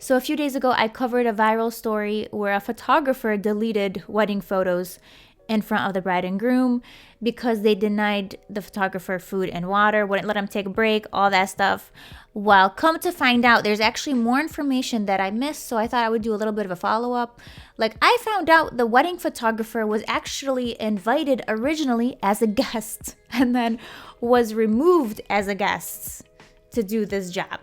So a few days ago, I covered a viral story where a photographer deleted wedding photos in front of the bride and groom because they denied the photographer food and water, wouldn't let him take a break, all that stuff. Well, come to find out, there's actually more information that I missed, so I thought I would do a little bit of a follow-up. Like, I found out the wedding photographer was actually invited originally as a guest and then was removed as a guest to do this job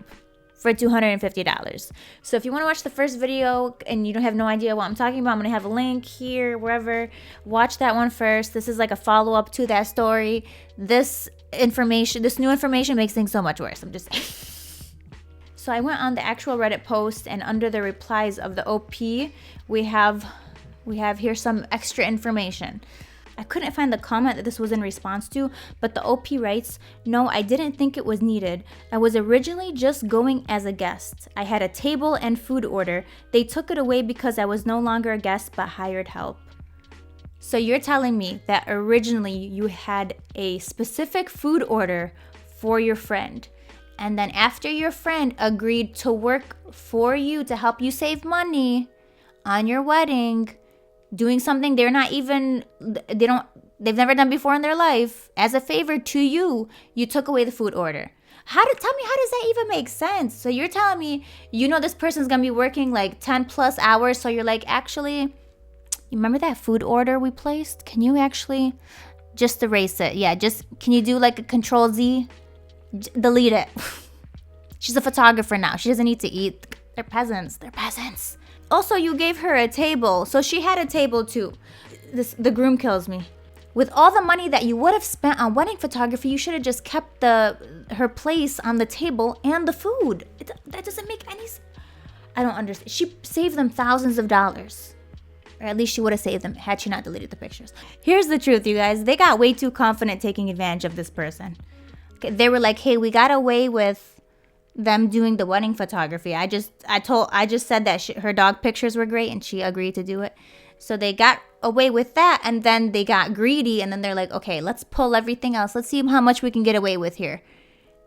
for $250. So if you want to watch the first video and you don't have no idea what I'm talking about, I'm going to have a link here, wherever. Watch that one first. This is like a follow-up to that story. This new information makes things so much worse. I'm just saying. So I went on the actual Reddit post, and under the replies of the OP, we have here some extra information. I couldn't find the comment that this was in response to, but the OP writes, "No, I didn't think it was needed. I was originally just going as a guest. I had a table and food order. They took it away because I was no longer a guest but hired help." So you're telling me that originally you had a specific food order for your friend, and then after your friend agreed to work for you to help you save money on your wedding, doing something they've never done before in their life, as a favor to you, you took away the food order. Tell me, how does that even make sense? So you're telling me, this person's gonna be working like 10 plus hours, so you're like, actually, you remember that food order we placed? Can you actually just erase it? Yeah, can you do like a Control-Z? Delete it. She's a photographer now. She doesn't need to eat. They're peasants. Also, you gave her a table, so she had a table too. The groom kills me. With all the money that you would have spent on wedding photography, you should have just kept her place on the table and the food. That doesn't make any sense. I don't understand. She saved them thousands of dollars. Or at least she would have saved them had she not deleted the pictures. Here's the truth, you guys. They got way too confident taking advantage of this person. Okay, they were like, hey, we got away with them doing the wedding photography. I just said that her dog pictures were great and she agreed to do it. So they got away with that, and then they got greedy, and then they're like, okay, let's pull everything else. Let's see how much we can get away with here.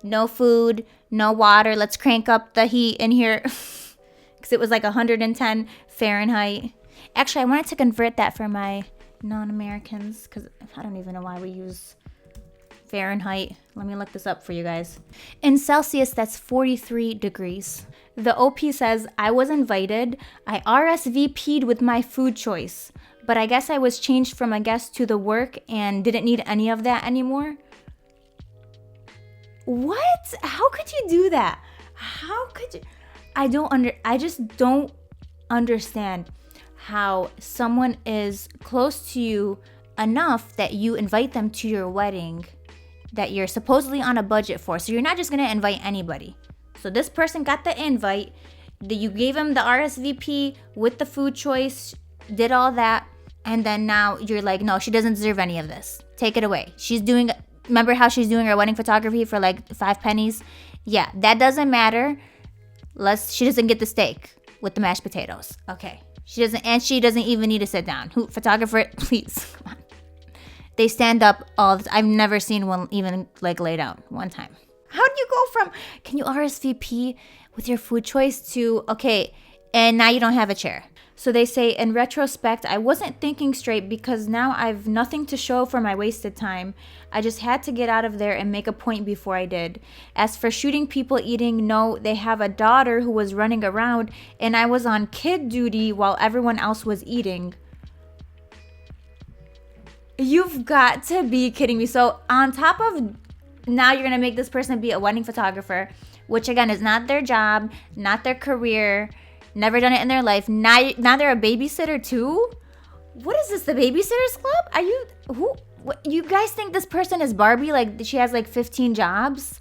No food, no water. Let's crank up the heat in here because it was like 110 Fahrenheit. Actually, I wanted to convert that for my non-Americans because I don't even know why we use Fahrenheit. Let me look this up for you guys. In Celsius, that's 43 degrees. The OP says, I was invited. I RSVP'd with my food choice, but I guess I was changed from a guest to the work and didn't need any of that anymore. What? How could you do that? How could you? I just don't understand how someone is close to you enough that you invite them to your wedding that you're supposedly on a budget for. So you're not just going to invite anybody. So this person got the invite, you gave him the RSVP with the food choice, did all that, and then now you're like, no, she doesn't deserve any of this. Take it away. Remember how she's doing her wedding photography for like 5 pennies? Yeah, that doesn't matter. She doesn't get the steak with the mashed potatoes. Okay. She doesn't even need to sit down. Photographer, please, come on. They stand up I've never seen one even like lay down one time. How do you go from, can you RSVP with your food choice to, okay, and now you don't have a chair. So they say, in retrospect, I wasn't thinking straight because now I've nothing to show for my wasted time. I just had to get out of there and make a point before I did. As for shooting people eating, no, they have a daughter who was running around and I was on kid duty while everyone else was eating. You've got to be kidding me. So on top of now you're going to make this person be a wedding photographer, which again is not their job, not their career, never done it in their life. Now they're a babysitter too? What is this, the Babysitters Club? You guys think this person is Barbie? Like she has like 15 jobs?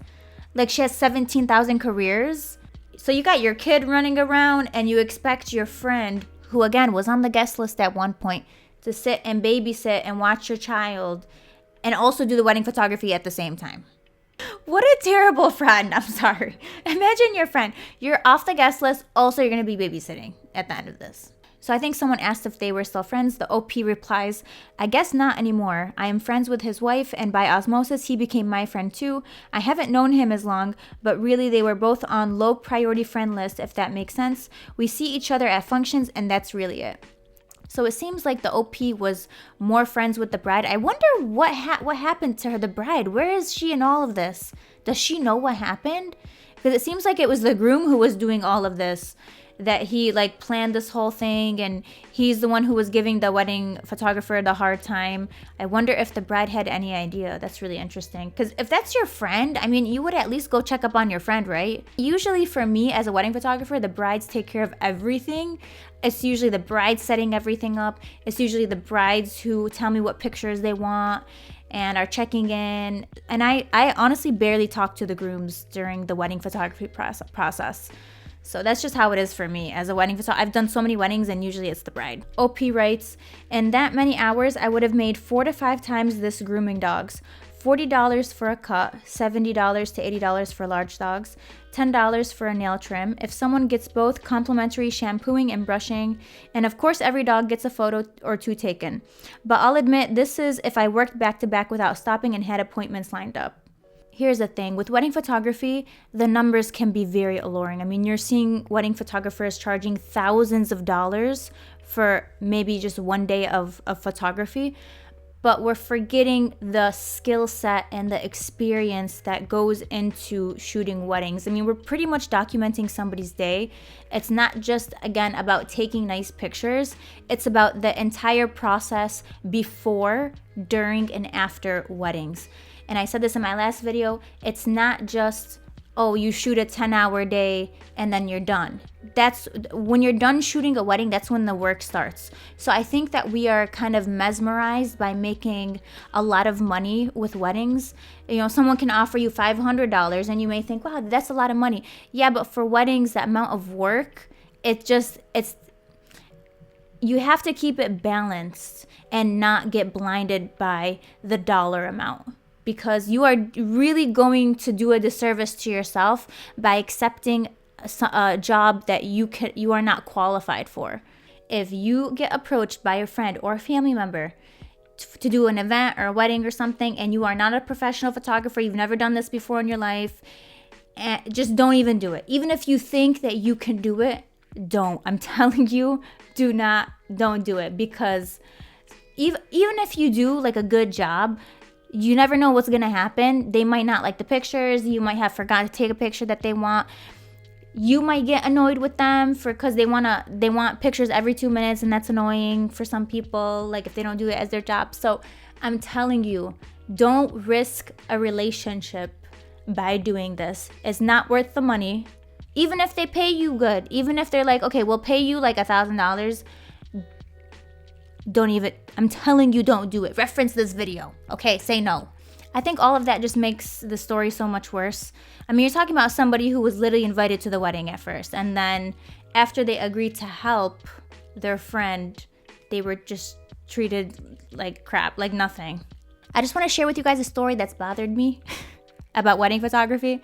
Like she has 17,000 careers? So you got your kid running around and you expect your friend, who again was on the guest list at one point, to sit and babysit and watch your child and also do the wedding photography at the same time. What a terrible friend. I'm sorry. Imagine your friend. You're off the guest list. Also, you're going to be babysitting at the end of this. So I think someone asked if they were still friends. The OP replies, I guess not anymore. I am friends with his wife, and by osmosis, he became my friend too. I haven't known him as long, but really they were both on low priority friend list, if that makes sense. We see each other at functions, and that's really it. So it seems like the OP was more friends with the bride. I wonder what happened to her, the bride. Where is she in all of this? Does she know what happened? Because it seems like it was the groom who was doing all of this, that he like planned this whole thing, and he's the one who was giving the wedding photographer the hard time. I wonder if the bride had any idea. That's really interesting, because if that's your friend, I mean, you would at least go check up on your friend, right? Usually for me as a wedding photographer, the brides take care of everything. It's usually the brides setting everything up. It's usually the brides who tell me what pictures they want and are checking in. And I honestly barely talk to the grooms during the wedding photography process. So that's just how it is for me as a wedding photographer. I've done so many weddings, and usually it's the bride. OP writes, in that many hours, I would have made 4 to 5 times this grooming dogs. $40 for a cut, $70 to $80 for large dogs, $10 for a nail trim. If someone gets both, complimentary shampooing and brushing, and of course every dog gets a photo or 2 taken. But I'll admit, this is if I worked back to back without stopping and had appointments lined up. Here's the thing, with wedding photography, the numbers can be very alluring. I mean, you're seeing wedding photographers charging thousands of dollars for maybe just one day of photography, but we're forgetting the skill set and the experience that goes into shooting weddings. I mean, we're pretty much documenting somebody's day. It's not just, again, about taking nice pictures. It's about the entire process before, during, and after weddings. And I said this in my last video, it's not just, oh, you shoot a 10-hour day and then you're done. That's when you're done shooting a wedding, that's when the work starts. So I think that we are kind of mesmerized by making a lot of money with weddings. You know, someone can offer you $500 and you may think, wow, that's a lot of money. Yeah, but for weddings, that amount of work, you have to keep it balanced and not get blinded by the dollar amount, because you are really going to do a disservice to yourself by accepting a job that you are not qualified for. If you get approached by a friend or a family member to do an event or a wedding or something, and you are not a professional photographer, you've never done this before in your life, just don't even do it. Even if you think that you can do it, don't. I'm telling you, don't do it, because even if you do like a good job, you never know what's gonna happen. They might not like the pictures. You might have forgotten to take a picture that they want. You might get annoyed with them because they want pictures every 2 minutes, and that's annoying for some people, like if they don't do it as their job. So I'm telling you, don't risk a relationship by doing this. It's not worth the money. Even if they pay you good, even if they're like, okay, we'll pay you like $1,000, I'm telling you, don't do it. Reference this video, okay? Say no. I think all of that just makes the story so much worse. I mean, you're talking about somebody who was literally invited to the wedding at first, and then after they agreed to help their friend, they were just treated like crap, like nothing. I just want to share with you guys a story that's bothered me about wedding photography.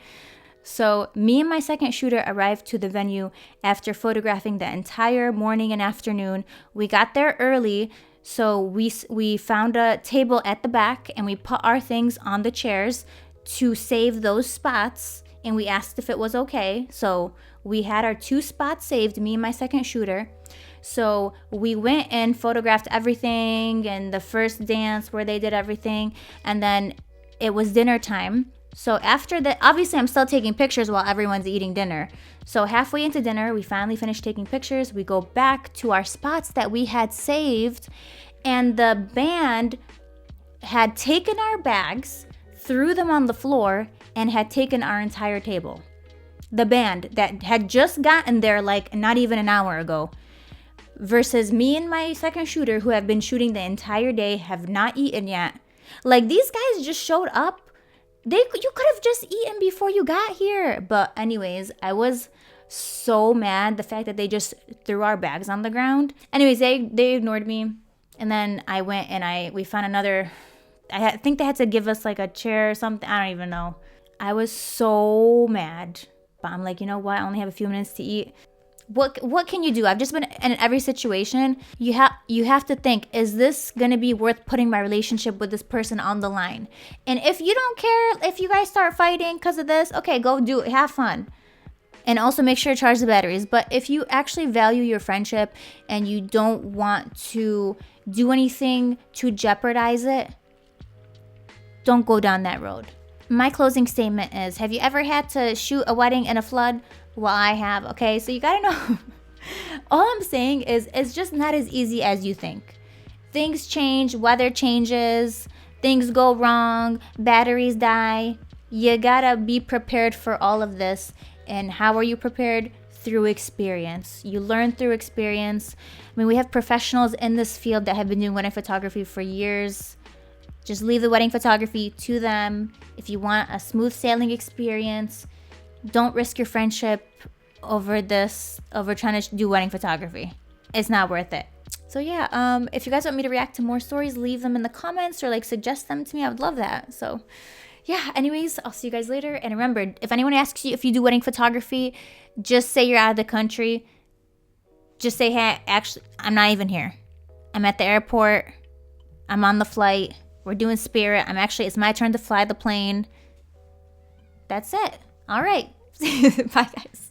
So me and my second shooter arrived to the venue after photographing the entire morning and afternoon. We got there early, so we found a table at the back, and we put our things on the chairs to save those spots, and we asked if it was okay. So we had our 2 spots saved, me and my second shooter. So we went and photographed everything, and the first dance where they did everything, and then it was dinner time. So after that, obviously I'm still taking pictures while everyone's eating dinner. So halfway into dinner, we finally finished taking pictures. We go back to our spots that we had saved, and the band had taken our bags, threw them on the floor, and had taken our entire table. The band that had just gotten there like not even an hour ago. Versus me and my second shooter, who have been shooting the entire day, have not eaten yet. Like, these guys just showed up. You could have just eaten before you got here. But anyways, I was so mad the fact that they just threw our bags on the ground. Anyways, they ignored me. And then I went and we found another, I think they had to give us like a chair or something. I don't even know. I was so mad. But I'm like, you know what? I only have a few minutes to eat. what can you do? I've just been in every situation. You have to think, is this gonna be worth putting my relationship with this person on the line? And if you don't care, if you guys start fighting because of this, okay, go do it, have fun. And also make sure to charge the batteries. But if you actually value your friendship and you don't want to do anything to jeopardize it, don't go down that road. My closing statement is, have you ever had to shoot a wedding in a flood? Well, I have, okay? So you gotta know. All I'm saying is it's just not as easy as you think. Things change, weather changes, things go wrong, batteries die. You gotta be prepared for all of this. And how are you prepared? Through experience. You learn through experience. I mean, we have professionals in this field that have been doing wedding photography for years. Just leave the wedding photography to them. If you want a smooth sailing experience, don't risk your friendship over trying to do wedding photography. It's not worth it. So yeah, if you guys want me to react to more stories, leave them in the comments or like suggest them to me. I would love that. So yeah, anyways, I'll see you guys later. And remember, if anyone asks you if you do wedding photography, just say you're out of the country. Just say, hey, actually, I'm not even here. I'm at the airport. I'm on the flight. We're doing Spirit. It's my turn to fly the plane. That's it. All right. Bye, guys.